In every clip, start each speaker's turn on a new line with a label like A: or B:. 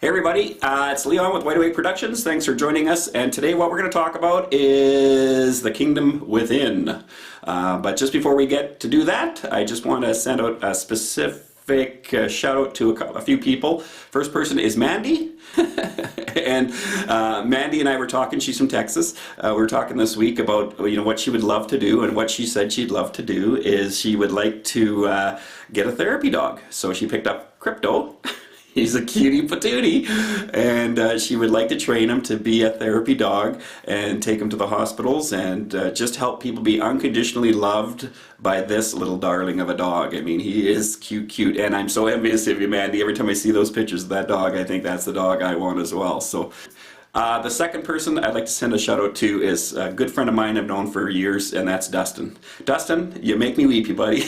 A: Hey everybody, it's Leon with Wide Awake Productions. Thanks for joining us, and today what we're going to talk about is the kingdom within. But just before we get to do that, I just want to send out a specific shout out to a few people. First person is Mandy. And Mandy and I were talking. She's from Texas. We were talking this week about what she would love to do, and what she said she'd love to do is she would like to get a therapy dog. So she picked up Crypto. He's a cutie patootie, and she would like to train him to be a therapy dog and take him to the hospitals and just help people be unconditionally loved by this little darling of a dog. I mean, he is cute, and I'm so envious of you, Mandy. Every time I see those pictures of that dog, I think that's the dog I want as well. So. The second person I'd like to send a shout out to is a good friend of mine I've known for years, and that's Dustin. Dustin, you make me weepy, buddy.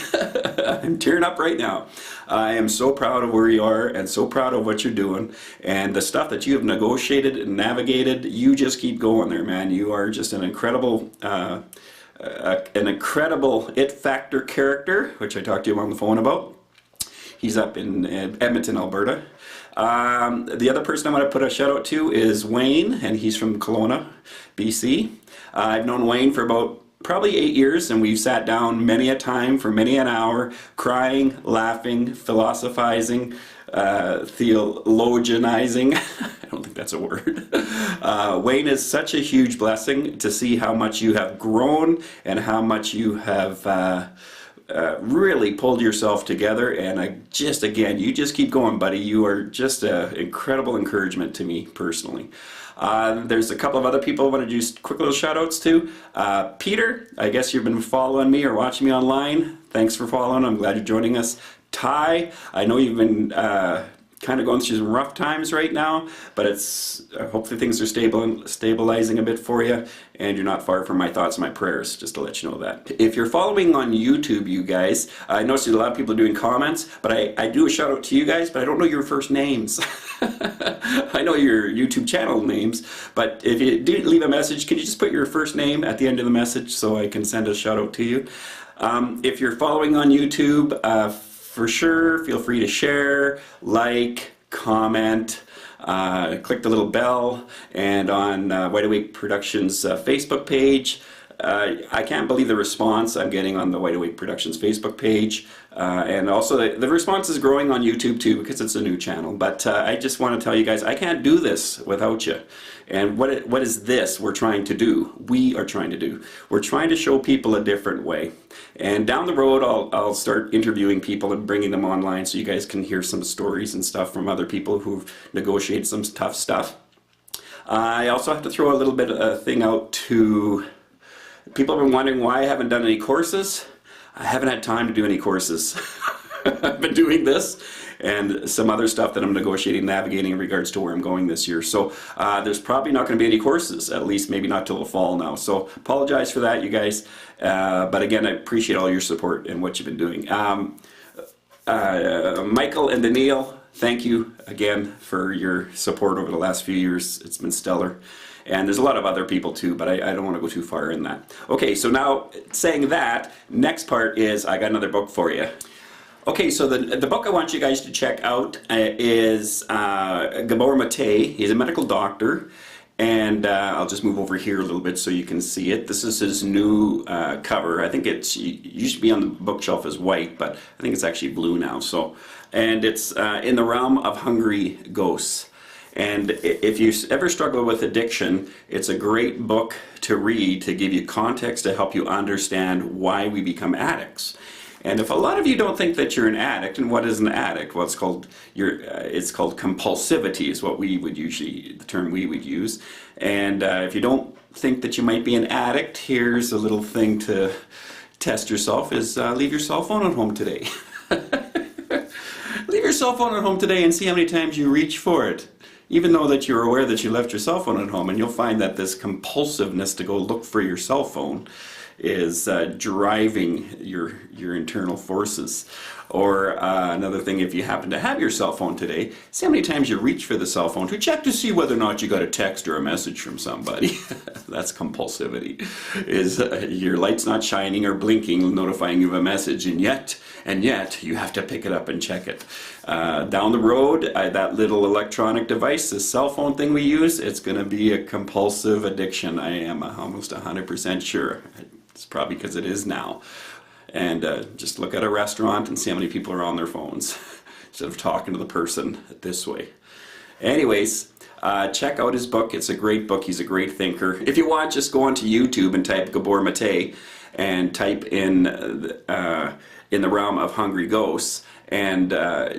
A: I'm tearing up right now. I am so proud of where you are and so proud of what you're doing, and the stuff that you have negotiated and navigated. You just keep going there, man. You are just an incredible it factor character, which I talked to you on the phone about. He's up in Edmonton, Alberta. The other person I want to put a shout out to is Wayne, and he's from Kelowna, BC. I've known Wayne for about probably 8 years, and we've sat down many a time for many an hour, crying, laughing, philosophizing, theologianizing. I don't think that's a word. Wayne is such a huge blessing to see how much you have grown and how much you have really pulled yourself together, and you just keep going, buddy. You are just an incredible encouragement to me personally. There's a couple of other people I want to do quick little shout outs to. Peter, I guess you've been following me or watching me online. Thanks for following. I'm glad you're joining us. Ty, I know you've been kind of going through some rough times right now, but it's hopefully things are stabilizing a bit for you, and you're not far from my thoughts and my prayers, just to let you know that. If you're following on YouTube, you guys, I noticed a lot of people doing comments, but I do a shout out to you guys, but I don't know your first names. I know your YouTube channel names, but if you do leave a message, can you just put your first name at the end of the message so I can send a shout out to you? If you're following on YouTube, for sure, feel free to share, like, comment, click the little bell, and on Wide Awake Productions Facebook page. I can't believe the response I'm getting on the Wide Awake Productions Facebook page, and also the response is growing on YouTube too, because it's a new channel. But I just want to tell you guys, I can't do this without you. And what is this we're trying to do? We are trying to do. We're trying to show people a different way. And down the road, I'll start interviewing people and bringing them online so you guys can hear some stories and stuff from other people who've negotiated some tough stuff. I also have to throw a little bit of a thing out to people have been wondering why I haven't done any courses. I haven't had time to do any courses. I've been doing this and some other stuff that I'm negotiating, navigating in regards to where I'm going this year. So there's probably not going to be any courses, at least maybe not till the fall now. So apologize for that, you guys. But again, I appreciate all your support and what you've been doing. Michael and Daniil, thank you again for your support over the last few years. It's been stellar. And there's a lot of other people too, but I don't want to go too far in that. Okay, so now saying that, next part is I got another book for you. Okay, so the book I want you guys to check out is Gabor Mate. He's a medical doctor, and I'll just move over here a little bit so you can see it. This is his new cover. I think it used to be on the bookshelf as white, but I think it's actually blue now. So, and it's In the Realm of Hungry Ghosts. And if you ever struggle with addiction, it's a great book to read to give you context to help you understand why we become addicts. And if a lot of you don't think that you're an addict, and what is an addict? Well, it's called compulsivity is what we would usually, the term we would use. And if you don't think that you might be an addict, here's a little thing to test yourself: is leave your cell phone at home today. Leave your cell phone at home today and see how many times you reach for it, even though that you're aware that you left your cell phone at home. And you'll find that this compulsiveness to go look for your cell phone is driving your internal forces. Or another thing, if you happen to have your cell phone today, see how many times you reach for the cell phone to check to see whether or not you got a text or a message from somebody. That's compulsivity. Is your light's not shining or blinking, notifying you of a message, and yet you have to pick it up and check it. Down the road, that little electronic device, the cell phone thing we use, it's going to be a compulsive addiction. I am almost 100% sure. It's probably because it is now. And just look at a restaurant and see how many people are on their phones instead of talking to the person this way. Anyways, check out his book. It's a great book. He's a great thinker. If you want, just go onto YouTube and type Gabor Mate and type in the realm of hungry ghosts, and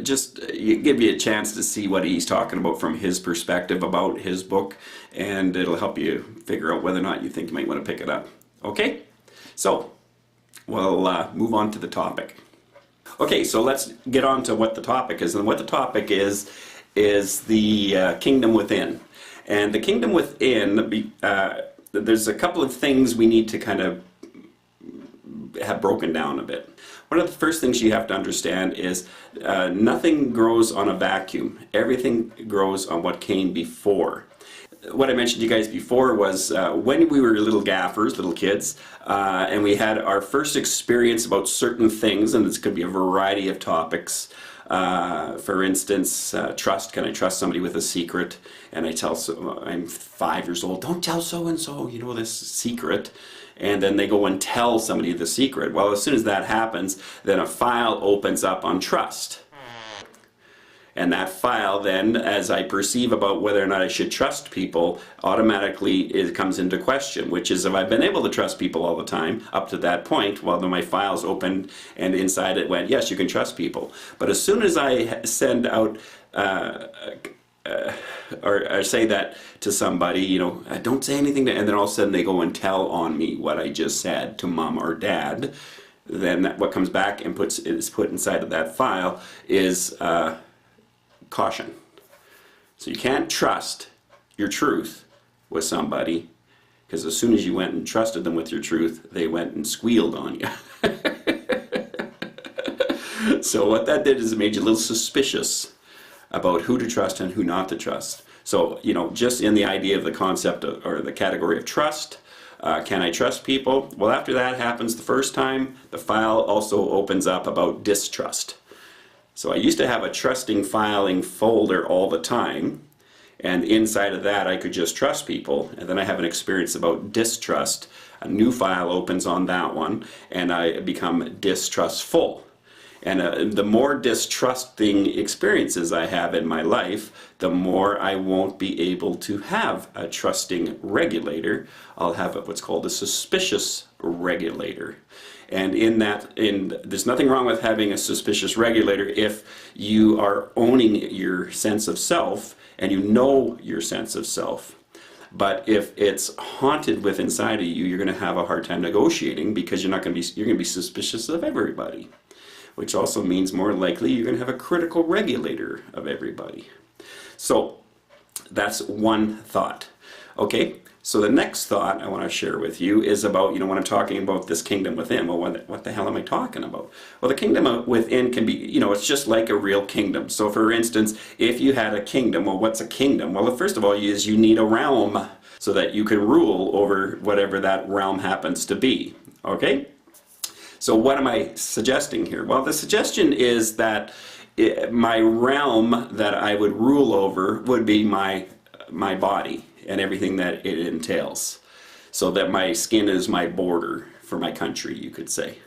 A: just give you a chance to see what he's talking about from his perspective about his book, and it'll help you figure out whether or not you think you might want to pick it up. Okay? So, we'll move on to the topic. Okay, so let's get on to what the topic is. And what the topic is the kingdom within. And the kingdom within, there's a couple of things we need to kind of have broken down a bit. One of the first things you have to understand is nothing grows on a vacuum. Everything grows on what came before. What I mentioned to you guys before was when we were little gaffers, little kids, and we had our first experience about certain things, and this could be a variety of topics. For instance, trust. Can I trust somebody with a secret? And I'm 5 years old, don't tell so-and-so, this secret. And then they go and tell somebody the secret. Well, as soon as that happens, then a file opens up on trust. And that file then, as I perceive about whether or not I should trust people, automatically it comes into question, which is, if I've been able to trust people all the time up to that point, well, then my file's opened and inside it went, yes, you can trust people. But as soon as I send out or say that to somebody, don't say anything, and then all of a sudden they go and tell on me what I just said to mom or dad, then what comes back and is put inside of that file is caution. So you can't trust your truth with somebody, because as soon as you went and trusted them with your truth, they went and squealed on you. So what that did is it made you a little suspicious about who to trust and who not to trust. So, just in the idea of the concept or the category of trust, can I trust people? Well, after that happens the first time, the file also opens up about distrust. So I used to have a trusting filing folder all the time, and inside of that I could just trust people, and then I have an experience about distrust. A new file opens on that one, and I become distrustful. And the more distrusting experiences I have in my life, the more I won't be able to have a trusting regulator. I'll have what's called a suspicious regulator. And there's nothing wrong with having a suspicious regulator if you are owning your sense of self and you know your sense of self. But if it's haunted with inside of you, you're going to have a hard time negotiating, because you're going to be suspicious of everybody. Which also means more likely you're going to have a critical regulator of everybody. So that's one thought. Okay, so the next thought I want to share with you is about, when I'm talking about this kingdom within, well, what the hell am I talking about? Well, the kingdom within can be, it's just like a real kingdom. So for instance, if you had a kingdom, well, what's a kingdom? Well, first of all, you need a realm so that you can rule over whatever that realm happens to be. Okay? So what am I suggesting here? Well, the suggestion is that my realm that I would rule over would be my body and everything that it entails. So that my skin is my border for my country, you could say.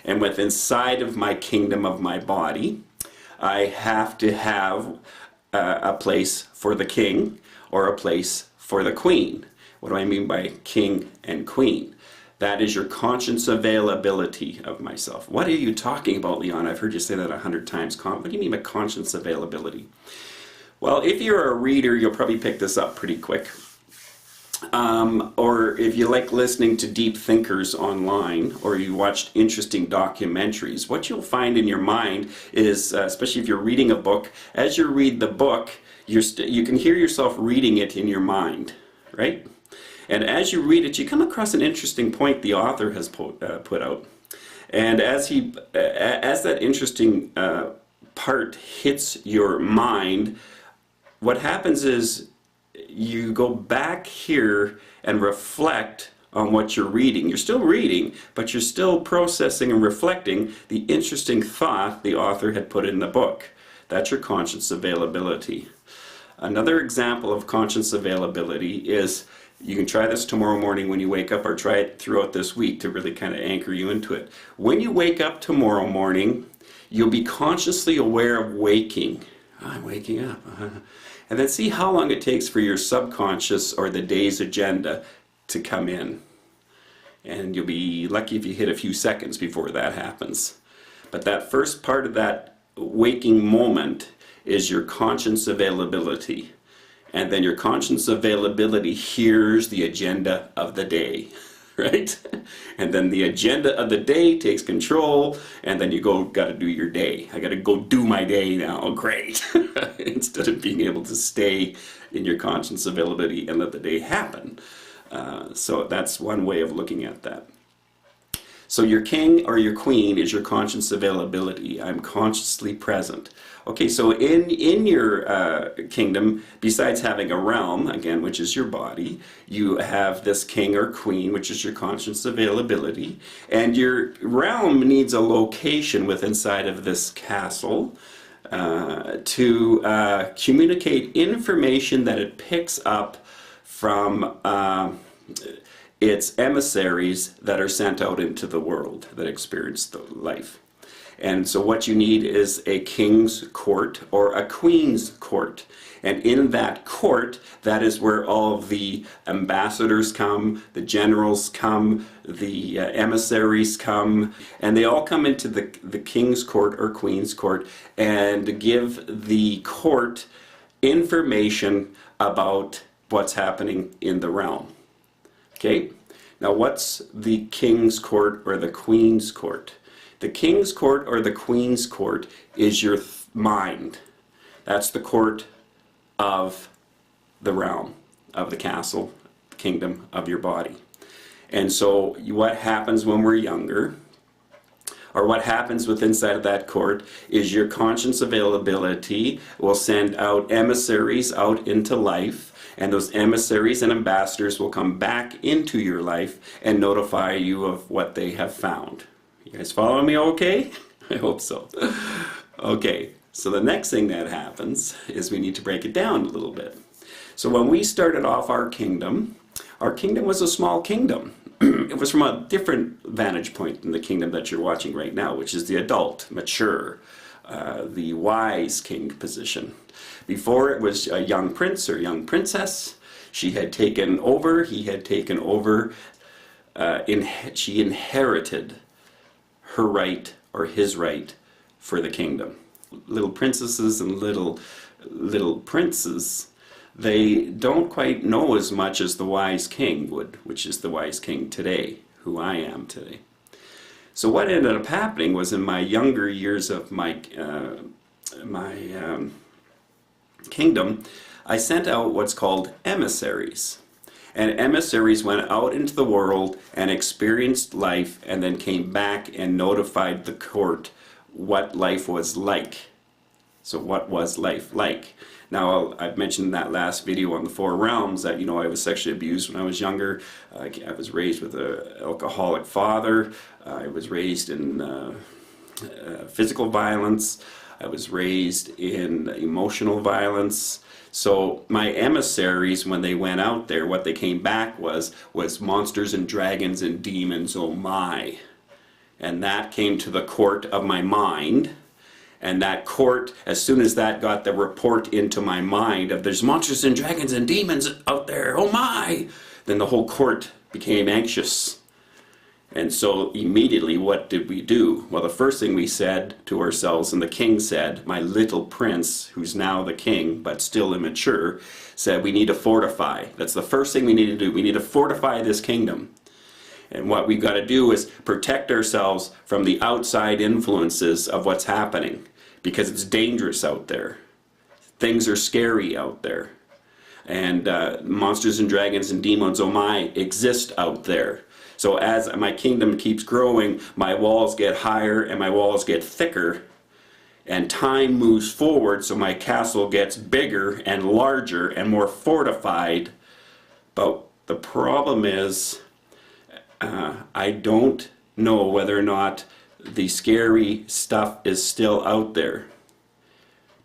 A: And with inside of my kingdom of my body, I have to have a place for the king or a place for the queen. What do I mean by king and queen? That is your conscious availability of myself. What are you talking about, Leon? I've heard you say that 100 times. What do you mean by conscious availability? Well, if you're a reader, you'll probably pick this up pretty quick. Or if you like listening to deep thinkers online, or you watched interesting documentaries, what you'll find in your mind is, especially if you're reading a book, as you read the book, you can hear yourself reading it in your mind, right? And as you read it, you come across an interesting point the author has put out. And as that interesting part hits your mind, what happens is you go back here and reflect on what you're reading. You're still reading, but you're still processing and reflecting the interesting thought the author had put in the book. That's your conscious availability. Another example of conscious availability is, you can try this tomorrow morning when you wake up, or try it throughout this week to really kind of anchor you into it. When you wake up tomorrow morning, you'll be consciously aware of waking. I'm waking up. And then see how long it takes for your subconscious or the day's agenda to come in. And you'll be lucky if you hit a few seconds before that happens. But that first part of that waking moment is your conscious availability. And then your conscious availability hears the agenda of the day, right? And then the agenda of the day takes control, and then you got to do your day. I got to go do my day now. Great. Instead of being able to stay in your conscious availability and let the day happen. So that's one way of looking at that. So your king or your queen is your conscious availability. I'm consciously present. Okay, so in your kingdom, besides having a realm, again, which is your body, you have this king or queen, which is your conscious availability. And your realm needs a location within inside of this castle to communicate information that it picks up from its emissaries that are sent out into the world that experience the life. And so what you need is a king's court or a queen's court. And in that court, that is where all of the ambassadors come, the generals come, the emissaries come, and they all come into the king's court or queen's court and give the court information about what's happening in the realm. Okay? Now what's the king's court or the queen's court? The king's court or the queen's court is your mind. That's the court of the realm, of the castle, kingdom of your body. And so what happens when we're younger, or what happens with inside of that court, is your conscious availability will send out emissaries out into life, and those emissaries and ambassadors will come back into your life and notify you of what they have found. You guys following me okay? I hope so. Okay, so the next thing that happens is we need to break it down a little bit. So when we started off our kingdom was a small kingdom. It was from a different vantage point than the kingdom that you're watching right now, which is the adult, mature, the wise king position. Before, it was a young prince or young princess. She had taken over, he had taken over, she inherited her right or his right for the kingdom. Little princesses and little princes, they don't quite know as much as the wise king would, which is the wise king today, who I am today. So what ended up happening was, in my younger years of my kingdom, I sent out what's called emissaries. And emissaries went out into the world and experienced life, and then came back and notified the court what life was like. So what was life like? Now, I've mentioned in that last video on the 4 realms that, I was sexually abused when I was younger. I was raised with an alcoholic father. I was raised in physical violence. I was raised in emotional violence. So my emissaries, when they went out there, what they came back was monsters and dragons and demons, oh my. And that came to the court of my mind. And that court, as soon as that got the report into my mind of there's monsters and dragons and demons out there, oh my, then the whole court became anxious. And so immediately what did we do? Well, the first thing we said to ourselves, and the king said, my little prince, who's now the king, but still immature, said we need to fortify. That's the first thing we need to do. We need to fortify this kingdom. And what we've got to do is protect ourselves from the outside influences of what's happening, because it's dangerous out there. Things are scary out there. And monsters and dragons and demons, oh my, exist out there. So as my kingdom keeps growing, my walls get higher and my walls get thicker, and time moves forward, so my castle gets bigger and larger and more fortified. But the problem is, I don't know whether or not the scary stuff is still out there.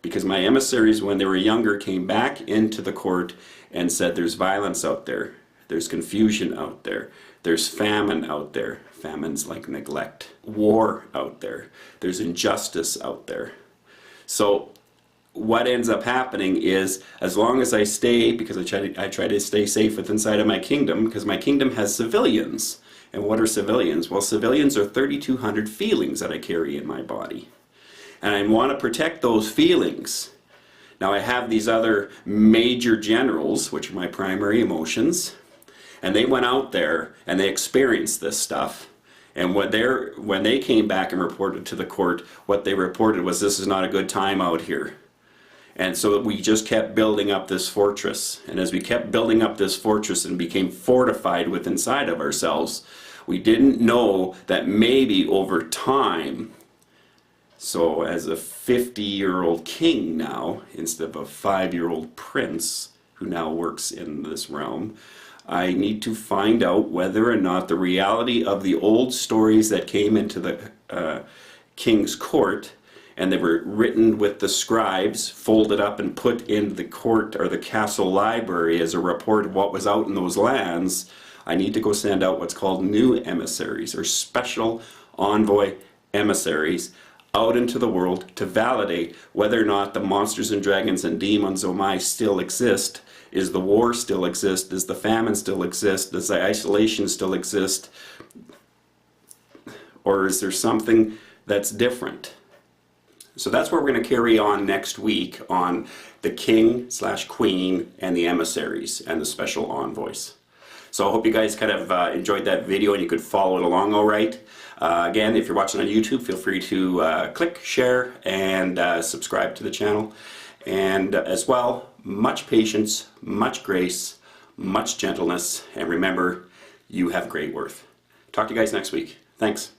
A: Because my emissaries, when they were younger, came back into the court and said there's violence out there, there's confusion out there, there's famine out there, famines like neglect, war out there, there's injustice out there. So what ends up happening is, as long as I stay, because I try to stay safe within inside of my kingdom, because my kingdom has civilians. And what are civilians? Well, civilians are 3,200 feelings that I carry in my body. And I want to protect those feelings. Now I have these other major generals, which are my primary emotions, and they went out there and they experienced this stuff. And when they came back and reported to the court, what they reported was, this is not a good time out here. And so we just kept building up this fortress. And as we kept building up this fortress and became fortified within inside of ourselves, we didn't know that maybe over time, so as a 50-year-old king now, instead of a 5-year-old prince who now works in this realm, I need to find out whether or not the reality of the old stories that came into the king's court, and they were written with the scribes, folded up and put in the court or the castle library as a report of what was out in those lands. I need to go send out what's called new emissaries, or special envoy emissaries, out into the world to validate whether or not the monsters and dragons and demons, oh my, still exist. Is the war still exist? Does the famine still exist? Does the isolation still exist? Or is there something that's different? So that's where we're going to carry on next week, on the king/queen and the emissaries and the special envoys. So I hope you guys kind of enjoyed that video and you could follow it along all right. Again, if you're watching on YouTube, feel free to click, share, and subscribe to the channel. And as well, much patience, much grace, much gentleness, and remember, you have great worth. Talk to you guys next week. Thanks.